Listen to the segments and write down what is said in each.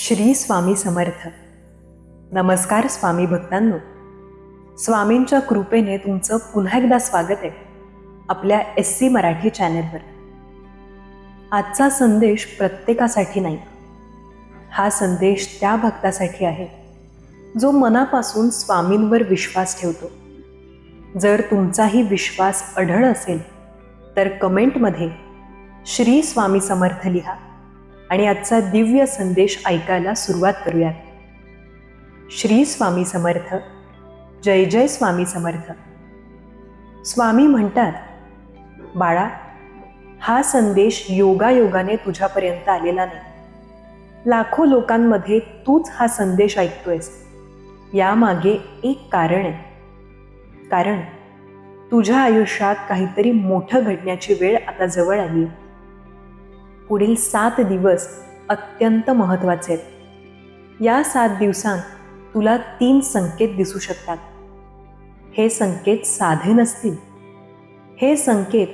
श्री स्वामी समर्थ. नमस्कार स्वामी भक्तांनो. स्वामींच्या कृपेने तुमचं पुन्हा एकदा स्वागत आहे आपल्या SC मराठी चॅनेलवर. आजचा संदेश प्रत्येकासाठी नाही. हा संदेश त्या भक्तासाठी आहे जो मनापासून स्वामींवर विश्वास ठेवतो. जर तुमचाही विश्वास अढळ असेल तर कमेंटमध्ये श्री स्वामी समर्थ लिहा आणि आजचा दिव्य संदेश ऐकायला सुरुवात करूयात. श्री स्वामी समर्थ. जय जय स्वामी समर्थ. स्वामी म्हणतात, बाळा, हा संदेश योगायोगाने तुझ्यापर्यंत आलेला नाही. लाखो लोकांमध्ये तूच हा संदेश ऐकतोयस. यामागे एक कारण आहे. कारण तुझ्या आयुष्यात काहीतरी मोठं घडण्याची वेळ आता जवळ आली आहे. पुढील 7 दिवस अत्यंत महत्त्वाचे आहेत. या 7 दिवसांत तुला 3 संकेत दिसू शकतात. हे संकेत साधे नसतील. हे संकेत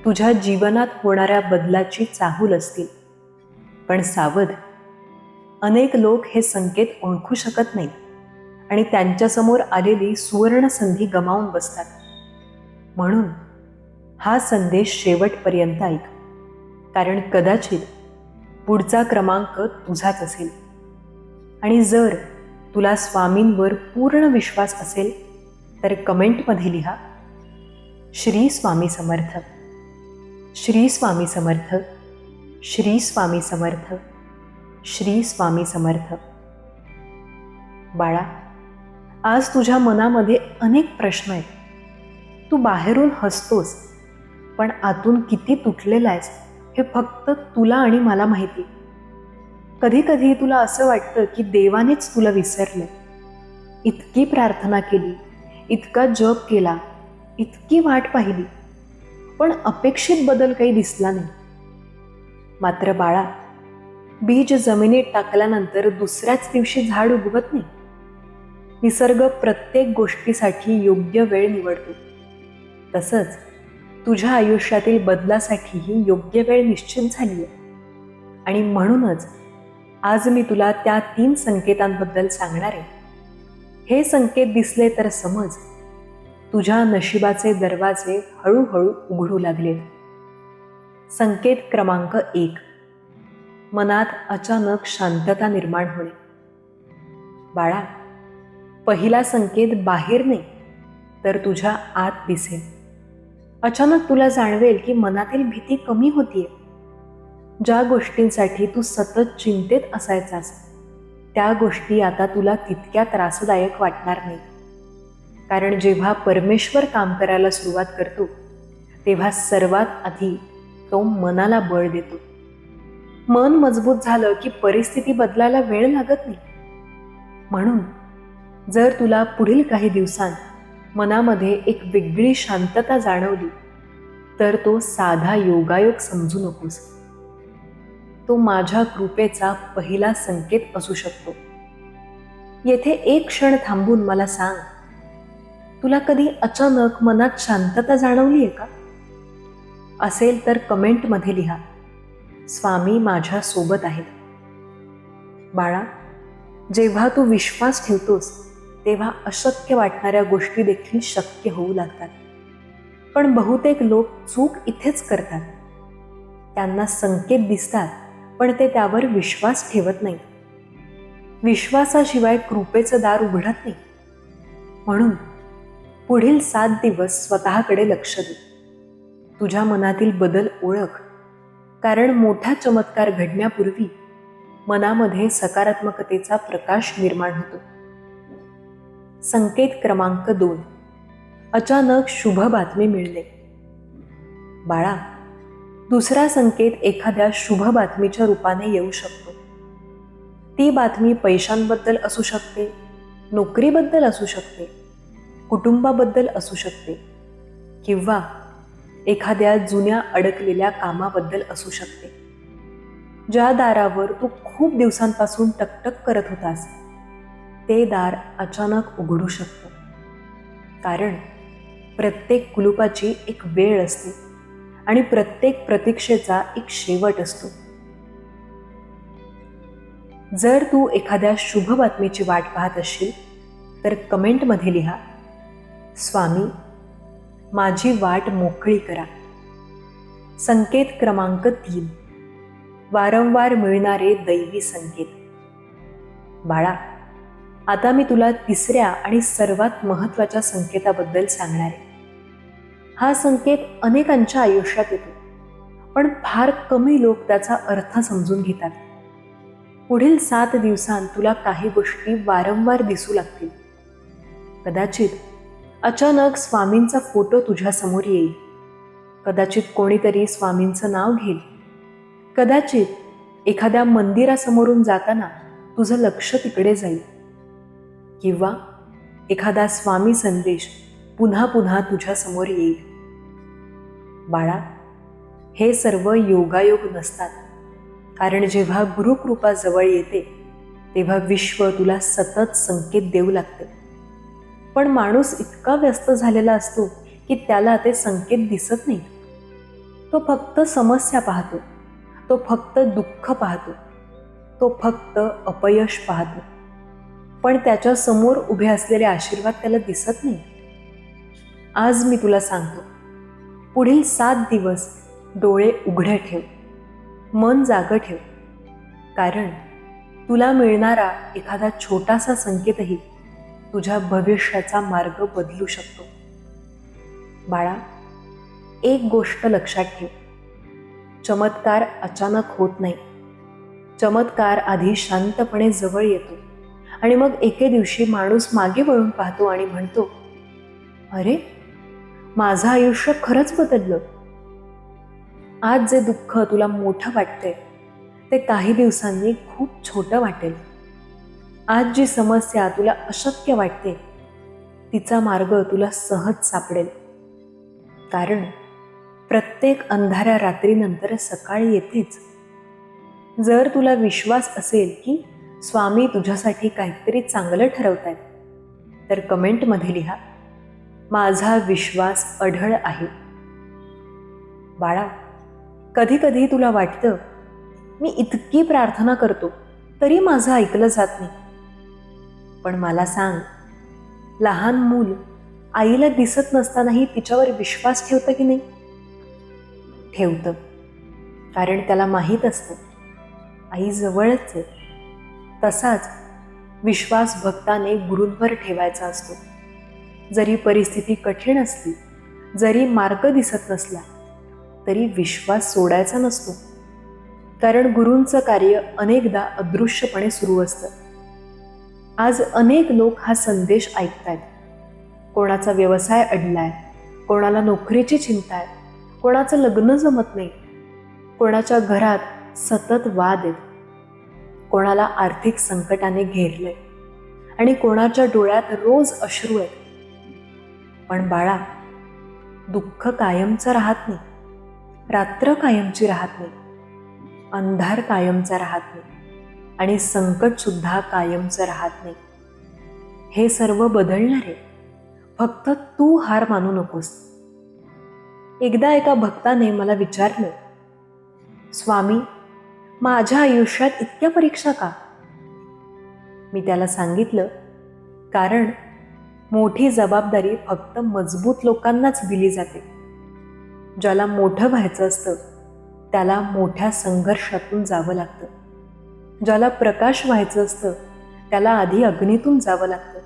तुझ्या जीवनात होणाऱ्या बदलाची चाहूल असतील. पण सावध, अनेक लोक हे संकेत ओळखू शकत नाहीत आणि त्यांच्यासमोर आलेली सुवर्ण संधी गमावून बसतात. म्हणून हा संदेश शेवटपर्यंत ऐक, कारण कदाचित पुढचा क्रमांक तुझाच असेल. आणि जर तुला स्वामींवर पूर्ण विश्वास असेल तर कमेंटमध्ये लिहा, श्री स्वामी समर्थ. श्री स्वामी समर्थ. श्री स्वामी समर्थ. श्री स्वामी समर्थ. बाळा, आज तुझ्या मनामध्ये अनेक प्रश्न आहेत. तू बाहेरून हसतोस, पण आतून किती तुटलेला आहेस हे फक्त तुला आणि मला माहिती. कधी कधी तुला असं वाटतं की देवानेच तुला विसरलं. इतकी प्रार्थना केली, इतका जप केला, इतकी वाट पाहिली, पण अपेक्षित बदल काही दिसला नाही. मात्र बाळा, बीज जमिनीत टाकल्यानंतर दुसऱ्याच दिवशी झाड उगवत नाही. निसर्ग प्रत्येक गोष्टीसाठी योग्य वेळ निवडतो. तसंच तुझ्या आयुष्यातील बदलासाठीही योग्य वेळ निश्चित झाली आहे. आणि म्हणूनच आज मी तुला त्या 3 संकेतांबद्दल सांगणार आहे. हे संकेत दिसले तर समज तुझ्या नशिबाचे दरवाजे हळूहळू उघडू लागलेत. संकेत क्रमांक 1. मनात अचानक शांतता निर्माण होणे. बाळा, पहिला संकेत बाहेर नाही तर तुझ्या आत दिसेल. अचानक तुला जाणवेल की मनातील भीती कमी होतीये. ज्या गोष्टींसाठी तू सतत चिंतेत असायचास त्या गोष्टी आता तुला तितक्या त्रासदायक वाटणार नाही. कारण जेव्हा परमेश्वर काम करायला सुरुवात करतो तेव्हा सर्वात आधी तो मनाला बळ देतो. मन मजबूत झालं की परिस्थिती बदलायला वेळ लागत नाही. म्हणून जर तुला पुढील काही दिवसांत मनामध्ये एक वेगळी शांतता जाणवली तर तो साधा योगायोग समजू नकोस. तो माझ्या कृपेचा पहिला संकेत असू शकतो. येथे एक क्षण थांबून मला सांग, तुला कधी अचानक मनात शांतता जाणवली आहे का? असेल तर कमेंटमध्ये लिहा, स्वामी माझ्या सोबत आहेत. बाळा, जेव्हा तू विश्वास ठेवतोस तेव्हा अशक्य वाटणाऱ्या गोष्टी देखील शक्य होऊ लागतात. पण बहुतेक लोक चूक इथेच करतात. त्यांना संकेत दिसतात पण ते त्यावर विश्वास ठेवत नाही. विश्वासाशिवाय कृपेचं दार उघडत नाही. म्हणून पुढील 7 दिवस स्वतःकडे लक्ष दे. तुझ्या मनातील बदल ओळख, कारण मोठा चमत्कार घडण्यापूर्वी मनामध्ये सकारात्मकतेचा प्रकाश निर्माण होतो. संकेत क्रमांक 2. अचानक शुभ बातमी मिळणे. बाळा, दुसरा संकेत एखाद्या शुभ बातमीच्या रूपाने येऊ शकतो. ती बातमी पैशांबद्दल असू शकते, नोकरीबद्दल असू शकते, कुटुंबाबद्दल असू शकते किंवा एखाद्या जुन्या अडकलेल्या कामाबद्दल असू शकते. ज्या दारावर तू खूप दिवसांपासून टकटक करत होतास ते दार अचानक उघडू शकतं. कारण प्रत्येक कुलुपाची एक वेळ असते आणि प्रत्येक प्रतीक्षेचा एक शेवट असतो. जर तू एखाद्या शुभ बातमीची वाट पाहत असशील तर कमेंटमध्ये लिहा, स्वामी माझी वाट मोकळी करा. संकेत क्रमांक 3, वारंवार मिळणारे दैवी संकेत. बाळा, आता मी तुला तिसऱ्या आणि सर्वात महत्त्वाच्या संकेताबद्दल सांगणार आहे. हा संकेत अनेकांच्या आयुष्यात येतो, पण फार कमी लोक त्याचा अर्थ समजून घेतात. पुढील 7 दिवसांत तुला काही गोष्टी वारंवार दिसू लागतील. कदाचित अचानक स्वामींचा फोटो तुझ्या समोर येईल. कदाचित कोणीतरी स्वामींचं नाव घेईल. कदाचित एखाद्या मंदिरासमोरून जाताना तुझं लक्ष तिकडे जाईल. किंवा एखादा स्वामी संदेश पुन्हा पुन्हा तुझ्या समोर येईल. बाळा, हे सर्व योगायोग नसतात, कारण जेव्हा गुरुकृपा जवळ येते तेव्हा विश्व तुला सतत संकेत देऊ लागते. पण माणूस इतका व्यस्त झालेला असतो की त्याला ते संकेत दिसत नाही. तो फक्त समस्या पाहतो, तो फक्त दुःख पाहतो, तो फक्त अपयश पाहतो. पण त्याच्या समोर उभे असलेले आशीर्वाद त्याला दिसत नाही. आज मी तुला सांगतो, पुढील 7 दिवस डोळे उघडे ठेव, मन जागं ठेव, कारण तुला मिळणारा एखादा छोटासा संकेतही तुझ्या भविष्याचा मार्ग बदलू शकतो. बाळा, एक गोष्ट लक्षात ठेव, चमत्कार अचानक होत नाही. चमत्कार आधी शांतपणे जवळ येतो आणि मग एके दिवशी माणूस मागे वळून पाहतो आणि म्हणतो, अरे, माझं आयुष्य खरंच बदललं. आज जे दुःख तुला मोठं वाटतंय ते काही दिवसांनी खूप छोटं वाटेल. आज जी समस्या तुला अशक्य वाटते तिचा मार्ग तुला सहज सापडेल. कारण प्रत्येक अंधाऱ्या रात्रीनंतर सकाळी येतेच. जर तुला विश्वास असेल की स्वामी तुझ्यासाठी काहीतरी चांगलं ठरवतायत, तर कमेंटमध्ये लिहा, माझा विश्वास अढळ आहे. बाळा, कधी कधी तुला वाटतं, मी इतकी प्रार्थना करतो तरी माझं ऐकलं जात नाही. पण मला सांग, लहान मूल आईला दिसत नसतानाही तिच्यावर विश्वास ठेवतं की नाही? ठेवतं, कारण त्याला माहीत असतं आई जवळच आहे. तसाच विश्वास भक्ताने गुरूंवर ठेवायचा असतो. जरी परिस्थिती कठीण असली, जरी मार्ग दिसत नसला, तरी विश्वास सोडायचा नसतो. कारण गुरूंचं कार्य अनेकदा अदृश्यपणे सुरू असतं. आज अनेक लोक हा संदेश ऐकतायत. कोणाचा व्यवसाय अडलाय, कोणाला नोकरीची चिंता आहे, कोणाचं लग्न जमत नाही, कोणाच्या घरात सतत वाद आहेत, कोणाला आर्थिक संकटाने घेरलंय आणि कोणाच्या डोळ्यात रोज अश्रू आहेत. पण बाळा, दुःख कायमचं राहत नाही, रात्र कायमची राहत नाही, अंधार कायमचा राहत नाही आणि संकट सुद्धा कायमचं राहत नाही. हे सर्व बदलणार आहे, फक्त तू हार मानू नकोस. एकदा एका भक्ताने मला विचारलं, स्वामी, माझ्या आयुष्यात इतक्या परीक्षा का? मी त्याला सांगितलं, कारण मोठी जबाबदारी फक्त मजबूत लोकांनाच दिली जाते. ज्याला मोठं व्हायचं असतं त्याला मोठ्या संघर्षातून जावं लागतं. ज्याला प्रकाश व्हायचं असतं त्याला आधी अग्नीतून जावं लागतं.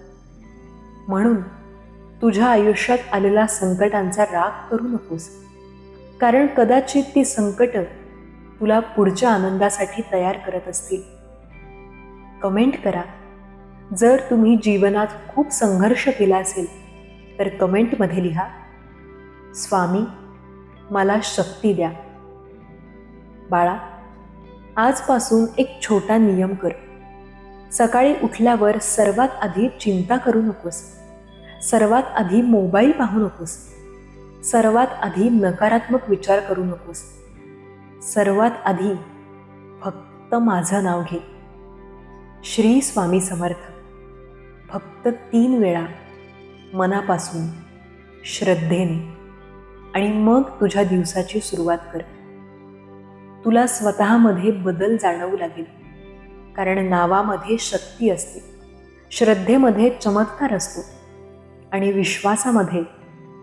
म्हणून तुझ्या आयुष्यात आलेल्या संकटांचा राग करू नकोस, कारण कदाचित ती संकटं तुला पुढच्या आनंदासाठी तयार करत असतील. कमेंट करा, जर तुम्ही जीवनात खूप संघर्ष केला असेल तर कमेंटमध्ये लिहा, स्वामी मला शक्ती द्या. बाळा, आजपासून एक छोटा नियम कर. सकाळी उठल्यावर सर्वात आधी चिंता करू नकोस, सर्वात आधी मोबाईल पाहू नकोस, सर्वात आधी नकारात्मक विचार करू नकोस. सर्वात आधी फक्त माझं नाव घे, श्री स्वामी समर्थ. फक्त 3 वेळा मनापासून, श्रद्धेने, आणि मग तुझ्या दिवसाची सुरुवात कर. तुला स्वतःमध्ये बदल जाणवू लागेल. कारण नावामध्ये शक्ती असते, श्रद्धेमध्ये चमत्कार असतो आणि विश्वासामध्ये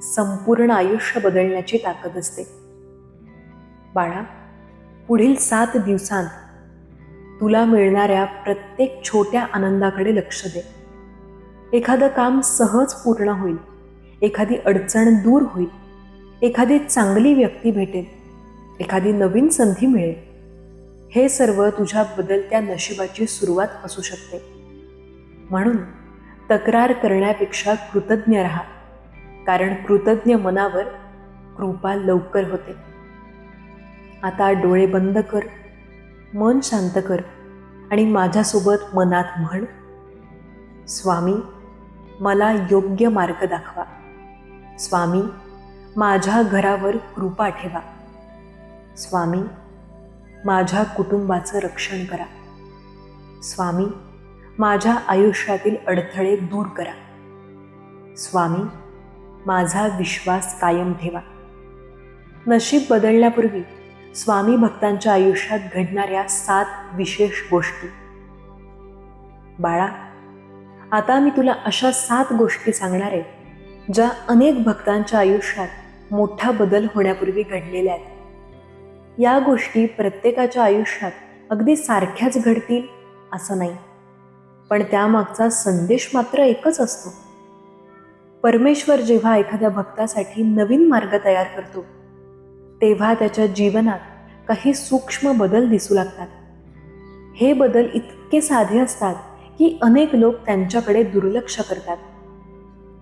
संपूर्ण आयुष्य बदलण्याची ताकद असते. बाळा, पुढील 7 दिवसांत तुला मिळणाऱ्या प्रत्येक छोट्या आनंदाकडे लक्ष दे. एखादं काम सहज पूर्ण होईल, एखादी अडचण दूर होईल, एखादी चांगली व्यक्ती भेटेल, एखादी नवीन संधी मिळेल. हे सर्व तुझ्या बदलत्या नशिबाची सुरुवात असू शकते. म्हणून तक्रार करण्यापेक्षा कृतज्ञ राहा, कारण कृतज्ञ मनावर कृपा लवकर होते. आता डोळे बंद कर, मन शांत कर आणि माझ्यासोबत मनात म्हण, स्वामी, मला योग्य मार्ग दाखवा. स्वामी, माझ्या घरावर कृपा ठेवा. स्वामी, माझ्या कुटुंबाचं रक्षण करा. स्वामी, माझ्या आयुष्यातील अडथळे दूर करा. स्वामी, माझा विश्वास कायम ठेवा. नशीब बदलण्यापूर्वी स्वामी भक्तांच्या आयुष्यात घडणाऱ्या 7 विशेष गोष्टी. बाळा, आता मी तुला अशा 7 गोष्टी सांगणार आहे, ज्या अनेक भक्तांच्या आयुष्यात मोठा बदल होण्यापूर्वी घडलेल्या आहेत. या गोष्टी प्रत्येकाच्या आयुष्यात अगदी सारख्याच घडतील असं नाही, पण त्यामागचा संदेश मात्र एकच असतो. परमेश्वर जेव्हा एखाद्या भक्तासाठी नवीन मार्ग तयार करतो, तेव्हा त्याच्या जीवनात काही सूक्ष्म बदल दिसू लागतात. हे बदल इतके साधे असतात की अनेक लोक त्यांच्याकडे दुर्लक्ष करतात.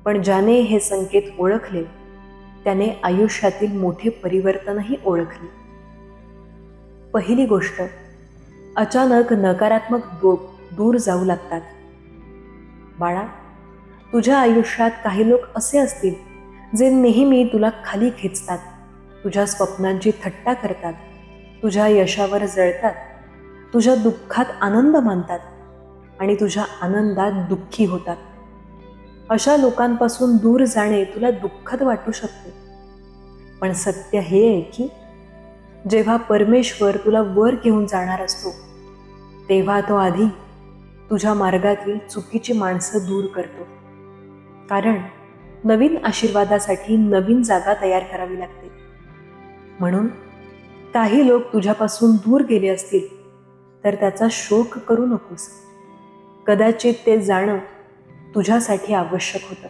पण ज्याने हे संकेत ओळखले, त्याने आयुष्यातील मोठे परिवर्तनही ओळखले. पहिली गोष्ट, अचानक नकारात्मक दूर जाऊ लागतात. बाळा, तुझ्या आयुष्यात काही लोक असे असतील जे नेहमी तुला खाली खेचतात, तुझ्या स्वप्नांची थट्टा करतात, तुझ्या यशावर जळतात, तुझ्या दुःखात आनंद मानतात आणि तुझ्या आनंदात दुःखी होतात. अशा लोकांपासून दूर जाणे तुला दुःखद वाटू शकते, पण सत्य हे आहे की जेव्हा परमेश्वर तुला वर घेऊन जाणार असतो, तेव्हा तो आधी तुझ्या मार्गातील चुकीची माणसं दूर करतो. कारण नवीन आशीर्वादासाठी नवीन जागा तयार करावी लागते. म्हणून काही लोक तुझ्यापासून दूर गेले असतील तर त्याचा शोक करू नकोस. कदाचित ते जाणं तुझ्यासाठी आवश्यक होतं.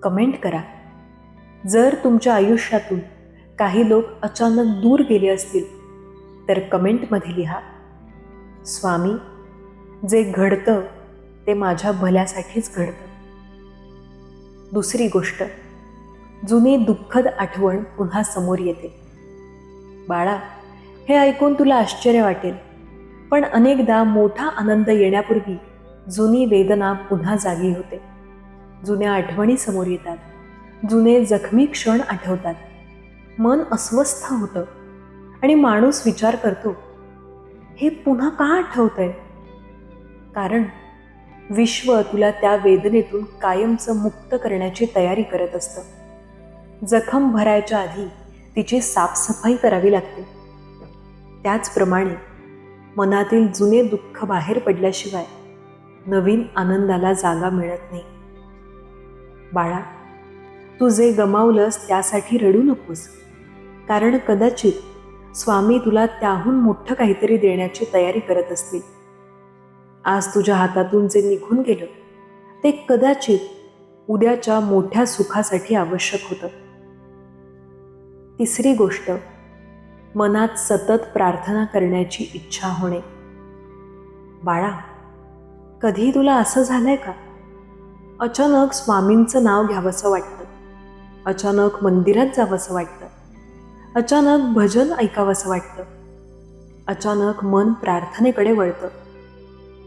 कमेंट करा, जर तुमच्या आयुष्यातून काही लोक अचानक दूर गेले असतील तर कमेंटमध्ये लिहा, स्वामी, जे घडतं ते माझ्या भल्यासाठीच घडतं. दुसरी गोष्ट, जुनी दुःखद आठवण पुन्हा समोर येते. बाळा, हे ऐकून तुला आश्चर्य वाटेल, पण अनेकदा मोठा आनंद येण्यापूर्वी जुनी वेदना पुन्हा जागी होते. जुन्या आठवणी समोर येतात, जुने जखमी क्षण आठवतात, मन अस्वस्थ होतं आणि माणूस विचार करतो, हे पुन्हा का आठवतंय? कारण विश्व तुला त्या वेदनेतून कायमचं मुक्त करण्याची तयारी करत असतं. जखम भरायच्या आधी तिची साफसफाई करावी लागते. त्याचप्रमाणे मनातील जुने दुःख बाहेर पडल्याशिवाय नवीन आनंदाला जागा मिळत नाही. बाळा, तू जे गमावलंस त्यासाठी रडू नकोस, कारण कदाचित स्वामी तुला त्याहून मोठं काहीतरी देण्याची तयारी करत असतील. आज तुझ्या हातातून जे निघून गेलं ते कदाचित उद्याच्या मोठ्या सुखासाठी आवश्यक होतं. तिसरी गोष्ट, मनात सतत प्रार्थना करण्याची इच्छा होणे. बाळा, कधी तुला असं झालंय का? अचानक स्वामींचं नाव घ्यावंसं वाटतं, अचानक मंदिरात जावंसं वाटतं, अचानक भजन ऐकावंसं वाटतं, अचानक मन प्रार्थनेकडे वळतं.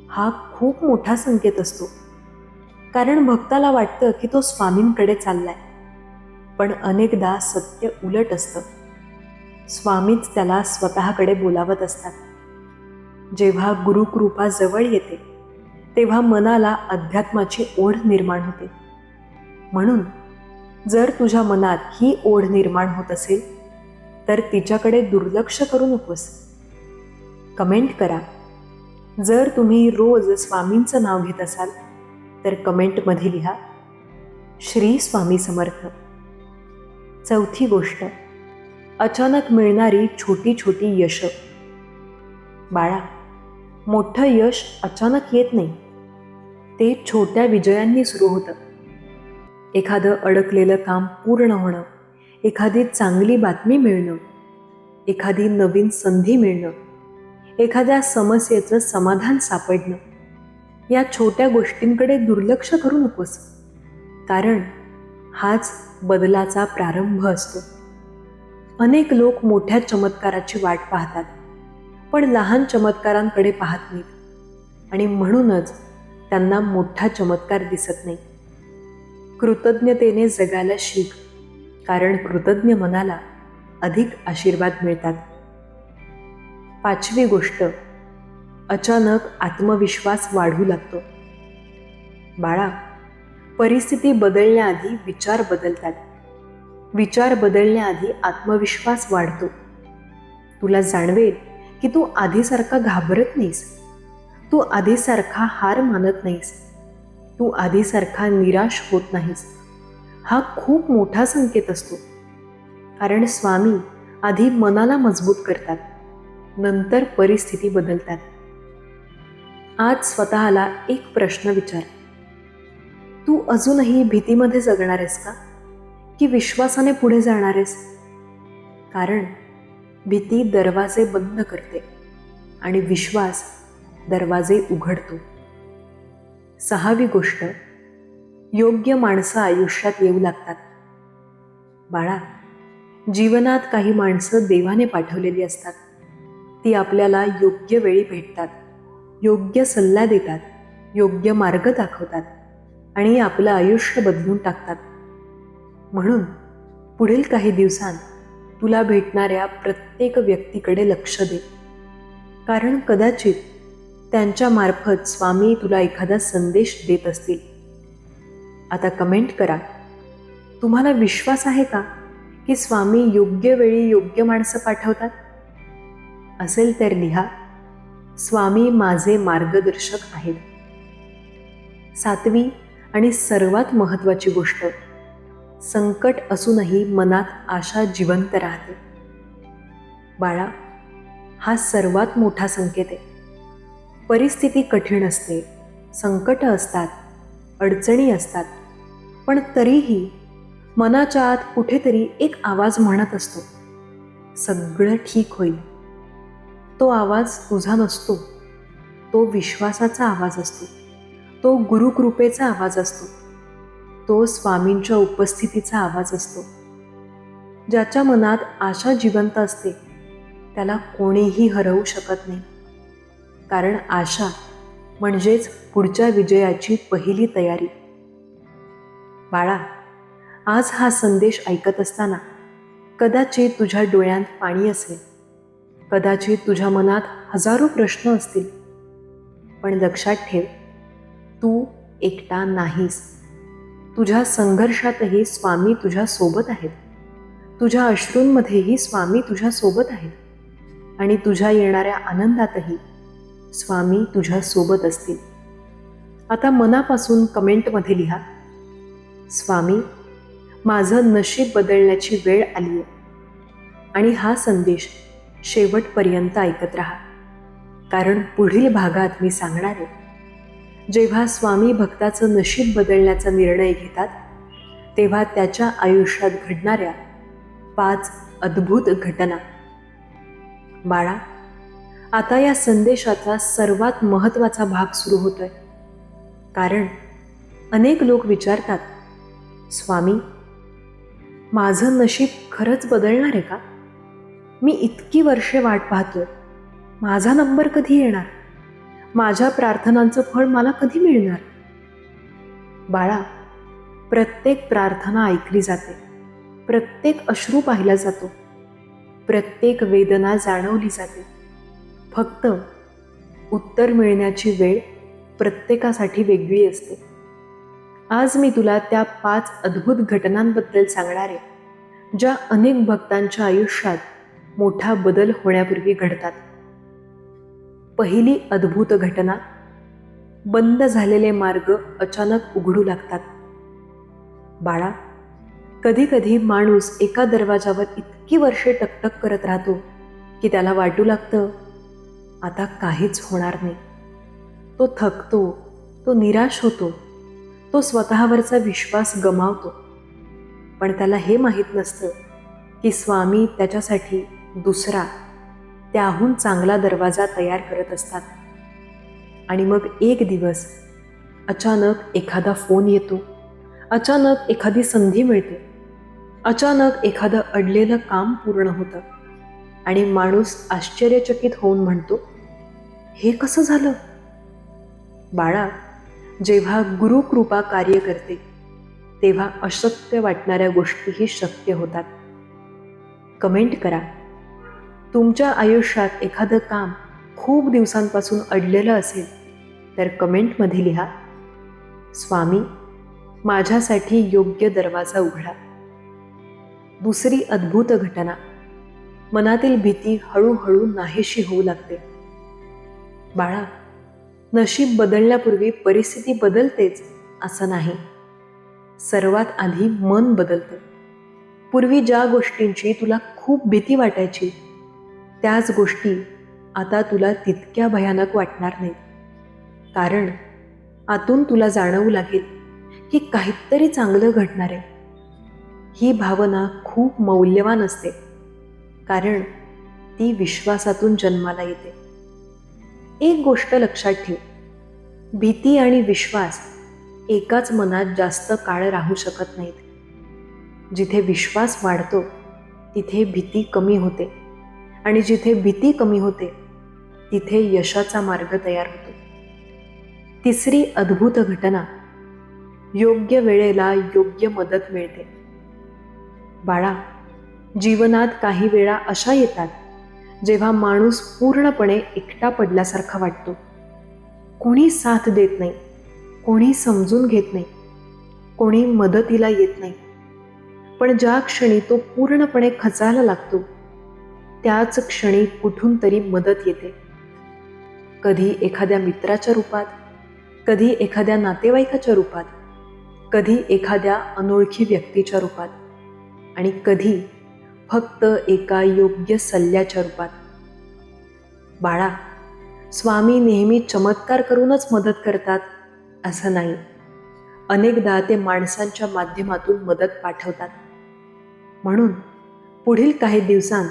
हा खूप मोठा संकेत असतो, कारण भक्ताला वाटतं की तो स्वामींकडे चाललाय. पण अनेकदा सत्य उलट असतं. स्वामीच त्याला स्वतःकडे बोलावत असतात. जेव्हा गुरुकृपा जवळ येते तेव्हा मनाला अध्यात्माची ओढ निर्माण होते. म्हणून जर तुझ्या मनात ही ओढ निर्माण होत असेल तर तिच्याकडे दुर्लक्ष करू नकोस. कमेंट करा, जर तुम्ही रोज स्वामींचं नाव घेत असाल तर कमेंटमध्ये लिहा श्री स्वामी समर्थ. चौथी गोष्ट, अचानक मिळणारी छोटी छोटी यश. बाळा, मोठं यश अचानक येत नाही, ते छोट्या विजयांनी सुरू होतं. एखादं अडकलेलं काम पूर्ण होणं, एखादी चांगली बातमी मिळणं, एखादी नवीन संधी मिळणं, एखाद्या समस्येचं समाधान सापडणं. या छोट्या गोष्टींकडे दुर्लक्ष करू नकोस, कारण हाच बदलाचा प्रारंभ असतो. अनेक लोक मोठ्या चमत्काराची वाट पाहतात, पण लहान चमत्कारांकडे पाहत नाहीत आणि म्हणूनच त्यांना मोठा चमत्कार दिसत नाही. कृतज्ञतेने जगायला शिक, कारण कृतज्ञ मनाला अधिक आशीर्वाद मिळतात. पाचवी गोष्ट, अचानक आत्मविश्वास वाढू लागतो. बाळा, परिस्थिती बदलण्याआधी विचार बदलतात. विचार बदलण्याआधी आत्मविश्वास वाढतो. तुला जाणवेल की तू आधीसारखा घाबरत नाहीस, तू आधीसारखा हार मानत नाहीस, तू आधीसारखा निराश होत नाहीस. हा खूप मोठा संकेत असतो, कारण स्वामी आधी मनाला मजबूत करतात, नंतर परिस्थिती बदलतात. आज स्वतःला एक प्रश्न विचार, तू अजूनही भीतीमध्ये जगणार आहेस का, की विश्वासाने पुढे जाणार आहेस? कारण भीती दरवाजे बंद करते आणि विश्वास दरवाजे उघडतो. सहावी गोष्ट, योग्य माणसं आयुष्यात येऊ लागतात. बाळा, जीवनात काही माणसं देवाने पाठवलेली असतात. ती आपल्याला योग्य वेळी भेटतात, योग्य सल्ला देतात, योग्य मार्ग दाखवतात आणि आपलं आयुष्य बदलून टाकतात. म्हणून पुढील काही दिवसांत तुला भेटणाऱ्या प्रत्येक व्यक्तीकडे लक्ष दे, कारण कदाचित त्यांच्या मार्फत स्वामी तुला एखादा संदेश देत असतील. आता कमेंट करा, तुम्हाला विश्वास आहे का की स्वामी योग्य वेळी योग्य माणसं पाठवतात? असेल तर लिहा, स्वामी माझे मार्गदर्शक आहेत. सातवी आणि सर्वात महत्त्वाची गोष्ट, संकट असूनही मनात आशा जिवंत राहते. बाळा, हा सर्वात मोठा संकेत आहे. परिस्थिती कठीण असते, संकट असतात, अडचणी असतात, पण तरीही मनाच्या आत कुठेतरी एक आवाज म्हणत असतो, सगळं ठीक होईल. तो आवाज तुझा नसतो, तो विश्वासाचा आवाज असतो, तो गुरुकृपेचा आवाज असतो, तो स्वामींच्या उपस्थितीचा आवाज असतो. ज्याच्या मनात आशा जिवंत असते त्याला कोणीही हरवू शकत नाही, कारण आशा म्हणजेच पुढच्या विजयाची पहिली तयारी. बाळा, आज हा संदेश ऐकत असताना कदाचित तुझ्या डोळ्यात पाणी असेल, कदाचित तुझ्या मनात हजारो प्रश्न असतील, पण लक्षात ठेव, तू एकटा नाहीस. तुझ्या संघर्षातही स्वामी तुझ्या सोबत आहेत, तुझ्या अश्रूंमध्येही स्वामी तुझ्या सोबत आहेत आणि तुझ्या येणाऱ्या आनंदातही स्वामी तुझ्या सोबत असतील. आता मनापासून कमेंटमध्ये लिहा, स्वामी, माझं नशीब बदलण्याची वेळ आली आहे. आणि हा संदेश शेवटपर्यंत ऐकत राहा, कारण पुढील भागात मी सांगणार आहे, जेव्हा स्वामी भक्ताचं नशीब बदलण्याचा निर्णय घेतात तेव्हा त्याच्या आयुष्यात घडणाऱ्या 5 अद्भुत घटना. बाळा, आता या संदेशाचा सर्वात महत्त्वाचा भाग सुरू होतोय, कारण अनेक लोक विचारतात, स्वामी, माझं नशीब खरंच बदलणार आहे का? मी इतकी वर्षे वाट पाहतोय, माझा नंबर कधी येणार? माझ्या प्रार्थनांचं फळ मला कधी मिळणार? बाळा, प्रत्येक प्रार्थना ऐकली जाते, प्रत्येक अश्रू पाहिला जातो, प्रत्येक वेदना जाणवली जाते. फक्त उत्तर मिळण्याची वेळ प्रत्येकासाठी वेगळी असते. आज मी तुला त्या 5 अद्भुत घटनांबद्दल सांगणार आहे, ज्या अनेक भक्तांच्या आयुष्यात मोठा बदल होण्यापूर्वी घडतात. पहिली अद्भुत घटना. बंद झालेले मार्ग अचानक उघडू लागतात. बाळा, कधी कधी माणूस एका दरवाजावर इतकी वर्षे टकटक करत राहतो की त्याला वाटू लागतं आता काहीच होणार नाही. तो थकतो, तो निराश होतो, तो स्वतःवरचा विश्वास गमावतो. पण त्याला हे माहीत नसतं की स्वामी त्याच्यासाठी दुसरा, त्याहून चांगला दरवाजा तयार करत असतात. आणि मग एक दिवस अचानक एखादा फोन येतो, अचानक एखादी संधी मिळते, अचानक एखादं अडलेलं काम पूर्ण होतं आणि माणूस आश्चर्यचकित होऊन म्हणतो, हे कसं झालं? बाळा, जेव्हा गुरुकृपा कार्य करते तेव्हा अशक्य वाटणाऱ्या गोष्टीही शक्य होतात. कमेंट करा. तुमच्या आयुष्यात एखादं काम खूप दिवसांपासून अडलेलं असेल तर कमेंटमध्ये लिहा, स्वामी, माझ्यासाठी योग्य दरवाजा उघडा. दुसरी अद्भुत घटना. मनातील भीती हळूहळू नाहीशी होऊ लागते. बाळा, नशीब बदलण्यापूर्वी परिस्थिती बदलतेच असं नाही. सर्वात आधी मन बदलतं. पूर्वी ज्या गोष्टींची तुला खूप भीती वाटायची त्याच गोष्टी आता तुला तितक्या भयानक वाटणार नाहीत. कारण आतून तुला जाणवू लागेल की काहीतरी चांगलं घडणार आहे. ही भावना खूप मौल्यवान असते, कारण ती विश्वासातून जन्माला येते. एक गोष्ट लक्षात ठेव, भीती आणि विश्वास एकाच मनात जास्त काळ राहू शकत नाहीत. जिथे विश्वास वाढतो तिथे भीती कमी होते, आणि जिथे भीती कमी होते तिथे यशाचा मार्ग तयार होतो. तिसरी अद्भुत घटना. योग्य वेळेला योग्य मदत मिळते. बाळा, जीवनात काही वेळा अशा येतात जेव्हा माणूस पूर्णपणे एकटा पडल्यासारखा वाटतो. कोणी साथ देत नाही, कोणी समजून घेत नाही, कोणी मदतीला येत नाही. पण ज्या क्षणी तो पूर्णपणे खचायला लागतो त्याच क्षणी कुठून तरी मदत येते. कधी एखाद्या मित्राच्या रूपात, कधी एखाद्या नातेवाईकाच्या रूपात, कधी एखाद्या अनोळखी व्यक्तीच्या रूपात, आणि कधी फक्त एका योग्य सल्ल्याच्या रूपात. बाळा, स्वामी नेहमी चमत्कार करूनच मदत करतात असं नाही. अनेकदा ते माणसांच्या माध्यमातून मदत पाठवतात. म्हणून पुढील काही दिवसांत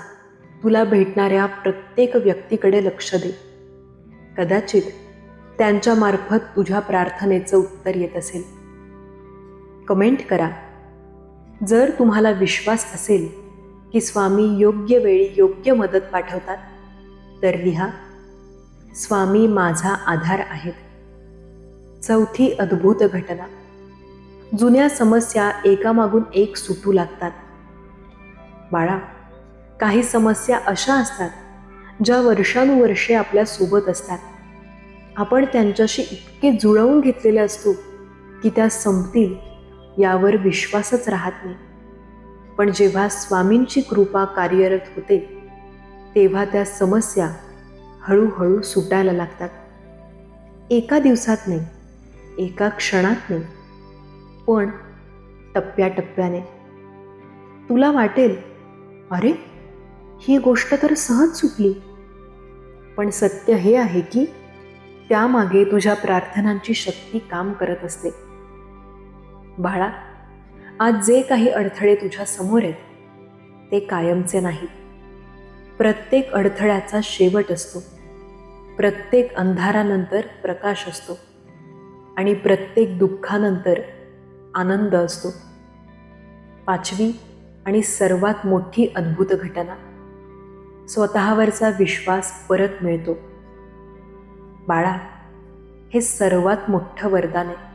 तुला भेटणाऱ्या प्रत्येक व्यक्तीकडे लक्ष दे. कदाचित त्यांच्या मार्फत तुझ्या प्रार्थनेचं उत्तर येत असेल. कमेंट करा. जर तुम्हाला विश्वास असेल की स्वामी योग्य वेळी योग्य मदत पाठवतात तर लिहा, स्वामी माझा आधार आहेत. चौथी अद्भुत घटना. जुन्या समस्या एकामागून एक सुटू लागतात. बाळा, काही समस्या अशा असतात ज्या वर्षानुवर्षे आपल्या सोबत असतात. आपण त्यांच्याशी इतके जुळवून घेतलेले असतो की त्या संपतील यावर विश्वासच राहत नाही. पण जेव्हा स्वामींची कृपा कार्यरत होते तेव्हा त्या समस्या हळूहळू सुटायला लागतात. एका दिवसात नाही, एका क्षणात नाही, पण टप्प्याटप्प्याने. तुला वाटेल, अरे, ही गोष्ट तर सहज सुटली. पण सत्य हे आहे की त्यामागे तुझ्या प्रार्थनांची शक्ती काम करत असते. बाळा, आज जे काही अडथळे तुझ्या समोर आहेत ते कायमचे नाहीत. प्रत्येक अडथळ्याचा शेवट असतो. प्रत्येक अंधारानंतर प्रकाश असतो, आणि प्रत्येक दुःखानंतर आनंद असतो. पाचवी आणि सर्वात मोठी अद्भुत घटना. स्वतःवरचा विश्वास परत मिळतो. बाळा, हे सर्वात मोठं वरदान आहे.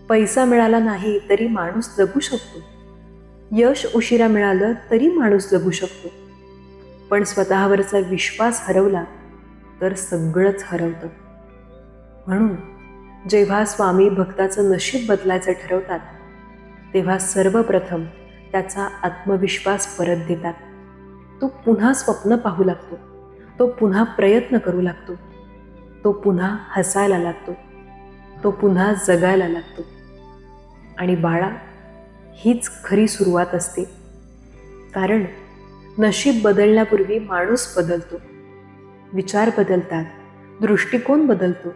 पैसा मिळाला नाही तरी माणूस जगू शकतो. यश उशिरा मिळालं तरी माणूस जगू शकतो. पण स्वतःवरचा विश्वास हरवला तर सगळंच हरवतं. म्हणून जेव्हा स्वामी भक्ताचं नशीब बदलायचं ठरवतात तेव्हा सर्वप्रथम त्याचा आत्मविश्वास परत देतात. तो पुन्हा स्वप्न पाहू लागतो, तो पुन्हा प्रयत्न करू लागतो, तो पुन्हा हसायला लागतो, तो पुन्हा जगायला लागतो. आणि बाळा, हीच खरी सुरुवात असते. कारण नशीब बदलण्यापूर्वी माणूस बदलतो, विचार बदलतात, दृष्टिकोन बदलतो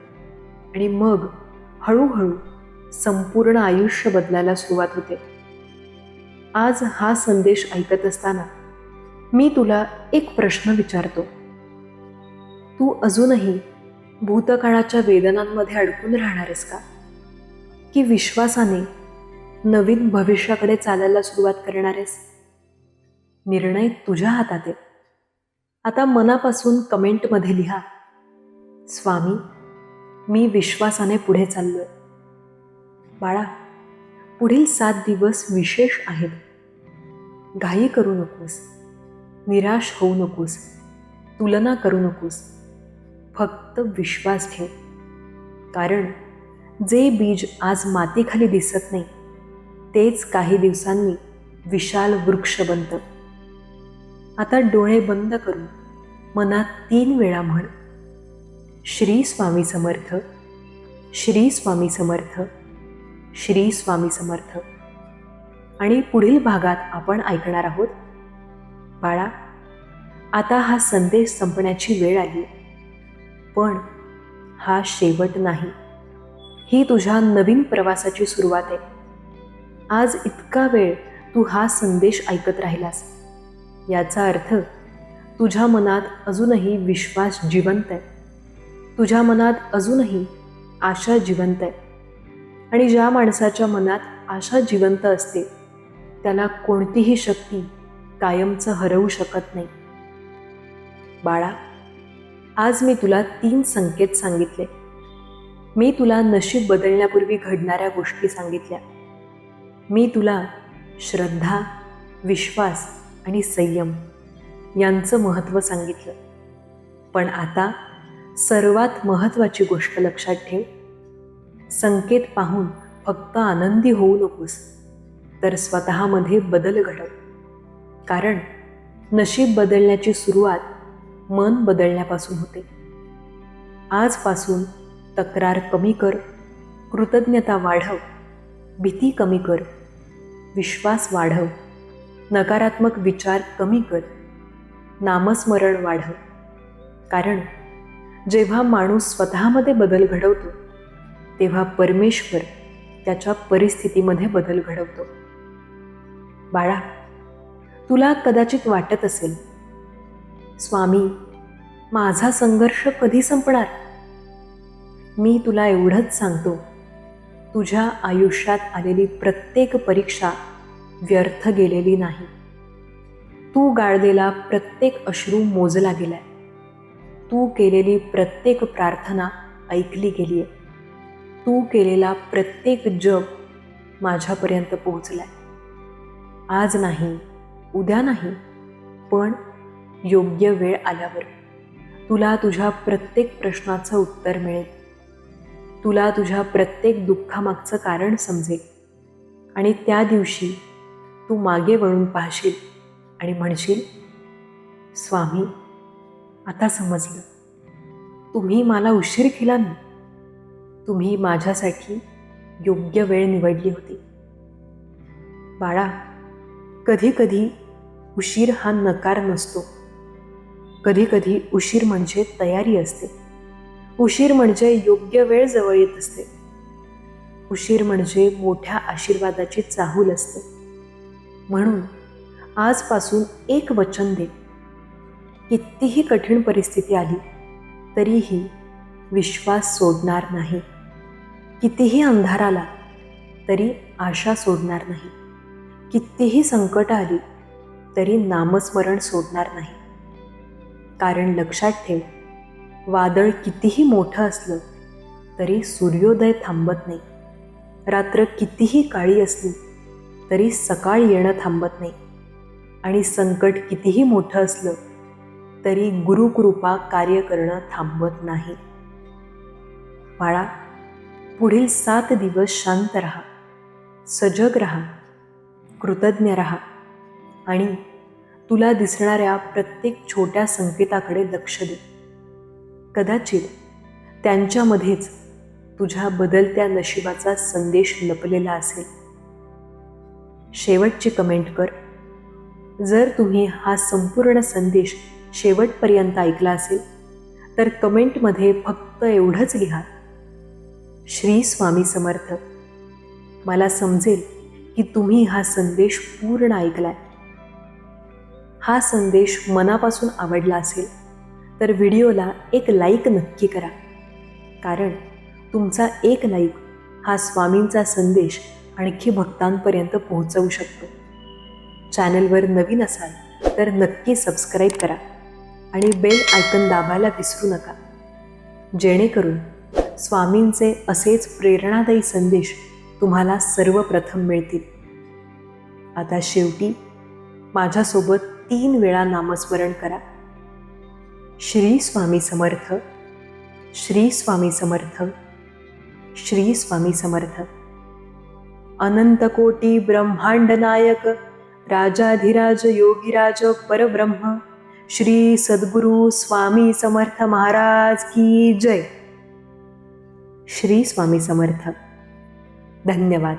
आणि मग हळूहळू संपूर्ण आयुष्य बदलायला सुरुवात होते. आज हा संदेश ऐकत असताना मी तुला एक प्रश्न विचारतो. तू अजूनही भूतकाळाच्या वेदनांमध्ये अडकून राहणार आहेस का? की विश्वासाने नवीन भविष्याकडे चालायला सुरुवात करणार आहेस? निर्णय तुझ्या हातात आहे. आता मनापासून कमेंटमध्ये लिहा, स्वामी, मी विश्वासाने पुढे चाललोय. बाळा, पुढील 7 दिवस विशेष आहेत. घाई करू नकोस, निराश होऊ नकोस, तुलना करू नकोस. फक्त विश्वास ठेव. कारण जे बीज आज मातीखाली दिसत नाही, तेच काही दिवसांनी विशाल वृक्ष बनतं. आता डोळे बंद करून मनात 3 वेळा म्हण, श्री स्वामी समर्थ, श्री स्वामी समर्थ, श्री स्वामी समर्थ. आणि पुढील भागात आपण ऐकणार आहोत, बाळा, आता हा संदेश संपण्याची वेळ आली, पण हा शेवट नाही. ही तुझ्या नवीन प्रवासाची सुरुवात आहे. आज इतका वेळ तू हा संदेश ऐकत राहिलास, याचा अर्थ तुझ्या मनात अजूनही विश्वास जिवंत आहे, तुझ्या मनात अजूनही आशा जिवंत आहे. आणि ज्या माणसाच्या मनात आशा जिवंत असते त्याला कोणतीही शक्ती कायमचं हरवू शकत नाही. बाळा, आज मी तुला 3 संकेत सांगितले. मी तुला नशीब बदलण्यापूर्वी घडणाऱ्या गोष्टी सांगितल्या. मी तुला श्रद्धा, विश्वास आणि संयम यांचं महत्त्व सांगितलं. पण आता सर्वात महत्त्वाची गोष्ट लक्षात ठेव. संकेत पाहून फक्त आनंदी होऊ नकोस, तर स्वतःमध्ये बदल घडव. कारण नशीब बदलण्याची सुरुवात मन बदलण्यापासून होते. आजपासून तक्रार कमी कर, कृतज्ञता वाढव, भीती कमी कर, विश्वास वाढव, नकारात्मक विचार कमी कर, नामस्मरण वाढव. कारण जेव्हा माणूस स्वतःमध्ये बदल घडवतो तेव्हा परमेश्वर त्याच्या परिस्थितीमध्ये बदल घडवतो. बाळा, तुला कदाचित वाटत असेल, स्वामी, माझा संघर्ष कधी संपणार? मी तुला एवढंच सांगतो, तुझ्या आयुष्यात आलेली प्रत्येक परीक्षा व्यर्थ गेलेली नाही. तू गाळलेला प्रत्येक अश्रू मोजला गेलाय. तू केलेली प्रत्येक प्रार्थना ऐकली गेली आहे. तू केलेला प्रत्येक जप माझ्यापर्यंत पोहोचलाय. आज नाही, उद्या नाही, पण योग्य वेळ आल्यावर तुला तुझ्या प्रत्येक प्रश्नाचं उत्तर मिळेल. तुला तुझ्या प्रत्येक दुःखामागचं कारण समजेल. आणि त्या दिवशी तू मागे वळून पाहशील आणि म्हणशील, स्वामी, आता समजलं. तुम्ही मला उशीर केला नाही, तुम्ही माझ्यासाठी योग्य वेळ निवडली होती. बाळा, कधी कधी उशीर हा नकार नसतो. कधी कधी उशीर म्हणजे तयारी असते. उशीर म्हणजे योग्य वेळ जवळ येत असते. उशीर म्हणजे मोठ्या आशीर्वादाची चाहूल असते. म्हणून आजपासून एक वचन दे, कितीही कठीण परिस्थिती आली तरीही विश्वास सोडणार नाही. कितीही अंधार आला तरी आशा सोडणार नाही. कितीही संकट आली तरी नामस्मरण सोडणार नाही. कारण लक्षात ठेव, वादळ कितीही मोठं असलं तरी सूर्योदय थांबत नाही. रात्र कितीही काळी असली तरी सकाळ येणं थांबत नाही. आणि संकट कितीही मोठं असलं तरी गुरुकृपा कार्य करणं थांबत नाही. बाळा, पुढील 7 दिवस शांत राहा, सजग राहा, कृतज्ञ राहा आणि तुला दिसणाऱ्या प्रत्येक छोट्या संकेताकडे लक्ष दे. कदाचित त्यांच्यामध्येच तुझ्या बदलत्या नशिबाचा संदेश लपलेला असेल. शेवटची कमेंट कर. जर तुम्ही हा संपूर्ण संदेश शेवटपर्यंत ऐकला असेल तर कमेंटमध्ये फक्त एवढंच लिहा, श्री स्वामी समर्थ. मला समजेल की तुम्ही हा संदेश पूर्ण ऐकलाय. हा संदेश मनापासून आवडला असेल तर व्हिडिओला एक लाईक नक्की करा, कारण तुमचा एक लाईक हा स्वामींचा संदेश आणखी भक्तांपर्यंत पोहोचवू शकतो. चॅनलवर नवीन असाल तर नक्की सबस्क्राईब करा आणि बेल आयकन दाबायला विसरू नका, जेणेकरून स्वामींचे असेच प्रेरणादायी संदेश तुम्हाला सर्वप्रथम मिळतील. आता शेवटी माझ्यासोबत 3 वेळा नामस्मरण करा. श्री स्वामी समर्थ, श्री स्वामी समर्थ, श्री स्वामी समर्थ. अनंत कोटी ब्रह्मांड नायक राजाधिराज योगीराज परब्रह्म श्री सद्गुरु स्वामी समर्थ महाराज की जय. श्री स्वामी समर्थ. धन्यवाद.